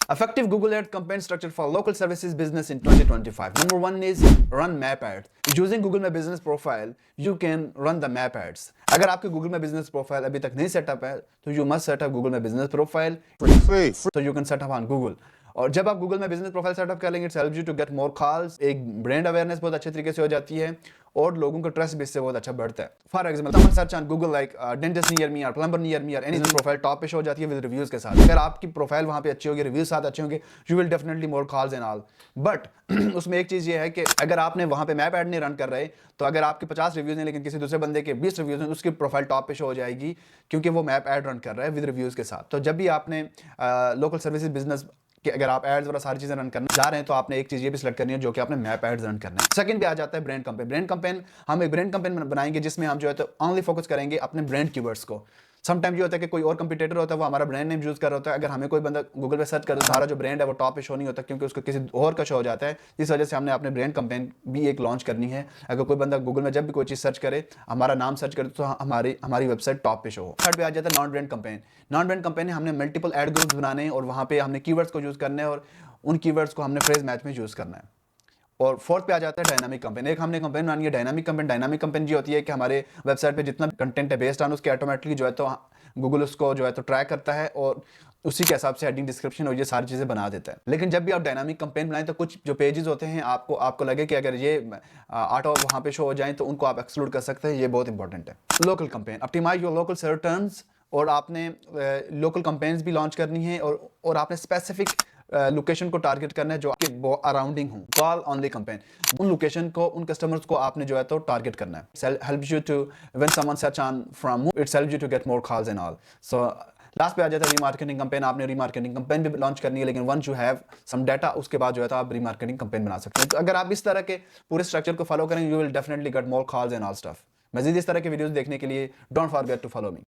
Effective Google Ad campaign structure for local services business in 2025. Number one is run map ads. Using Google My Business profile, you can run the map ads. अगर आपके Google My Business profile अभी तक नहीं setup है, तो you must set up Google My Business profile so you can set up on Google. और जब आप Google में बिजनेस प्रोफाइल सेटअप कर लेंगे, it's help you to get more calls, एक ब्रांड अवेयरनेस बहुत अच्छे तरीके से हो जाती है और लोगों का ट्रस्ट भी इससे बहुत अच्छा बढ़ता है. For example someone search on Google like dentist near me और प्लम्बर नियर मी और एनी प्रोफाइल टॉप पे शो हो जाती है विद रिव्यूज के साथ. अगर आपकी प्रोफाइल वहां पे अच्छी होगी, रिव्यूज साथ अच्छे होंगे, you will definitely more calls and all. But उसमें एक चीज ये है कि अगर आपने वहां पे मैप ऐड नहीं रन कर रहे, तो अगर आपके 50 रिव्यूज हैं लेकिन किसी दूसरे बंदे के 20 रिव्यूज हैं, उसकी प्रोफाइल टॉप पे शो हो जाएगी क्योंकि वो मैप ऐड रन कर रहा है विद रिव्यूज के साथ. तो जब भी आपने लोकल सर्विसेज बिजनेस कि अगर आप एड्स वगैरह सारी चीजें रन करना जा रहे हैं, तो आपने एक चीज ये भी सिलेक्ट करनी है जो कि आपने मैप एड्स रन करना है. सेकंड पे आ जाता है ब्रांड कैंपेन. ब्रांड कैंपेन हम एक ब्रांड कैंपेन बनाएंगे जिसमें हम जो है तो ओनली फोकस करेंगे अपने ब्रांड कीवर्ड्स को. समटाइम ये होता है कि कोई और कंपटीटर होता है वो हमारा ब्रांड नेम यूज कर रहा होता है. अगर हमें कोई बंदा गूगल पे सर्च करे तो हमारा जो ब्रांड है वो टॉप पे शो नहीं होता क्योंकि उसको किसी और का शो हो जाता है. इस वजह से हमने अपने ब्रांड कैंपेन भी एक लॉन्च करनी है. अगर कोई बंदा गूगल में जब भी कोई चीज सर्च करे, हमारा नाम सर्च करे, तो हमारी वेबसाइट टॉप पे शो हो. थर्ड पे आ जाता है non brand campaign. Non brand campaign हमने मल्टीपल एड ग्रुप्स बनाने हैं और वहां पे हमने कीवर्ड्स को यूज करना है और उन कीवर्ड्स को हमने फ्रेज मैच में यूज करना है. और फोर्थ पे आ जाता है डायनामिक कैंपेन. एक हमने कैंपेन बनानी है डायनामिक कैंपेन. डायनामिक कैंपेन ये होती है कि हमारे वेबसाइट पे जितना कंटेंट है बेस्ड ऑन उसके ऑटोमेटिकली जो है तो गूगल उसको जो है तो ट्रैक करता है और उसी के हिसाब से हेडिंग, डिस्क्रिप्शन और ये सारी चीजें बना देता है. लेकिन जब भी आप डायनामिक कैंपेन बनाएं तो कुछ जो पेजेस होते हैं आपको लगे कि अगर ये ऑटो वहां पे शो हो जाए तो उनको आप एक्सक्लूड कर सकते हैं. ये बहुत इंपॉर्टेंट है. Local campaign, optimize your local search terms. और आपने लोकल कैंपेन्स भी लॉन्च करनी है और आपने स्पेसिफिक लोकेशन को टारगेट करना है जो आपके अराउंडिंग हो. कॉल ऑनली कैंपेन, उन लोकेशन को, उन कस्टमर्स को आपने जो है तो टारगेट करना है. Helps you to when someone search on from, it's helps you to get more calls and all. So last पे आ जाता है रीमार्केटिंग कैंपेन. आपने रीमार्केटिंग कैंपेन भी लॉन्च करनी है, लेकिन once you have some data उसके बाद जो है तो आप रीमार्केटिंग कैंपेन बना सकते हैं. तो अगर आप इस तरह के पूरे स्ट्रक्चर को फॉलो करेंगे, you will definitely get more calls and all stuff. मजीद इस तरह के वीडियोस देखने के लिए don't forget to follow me.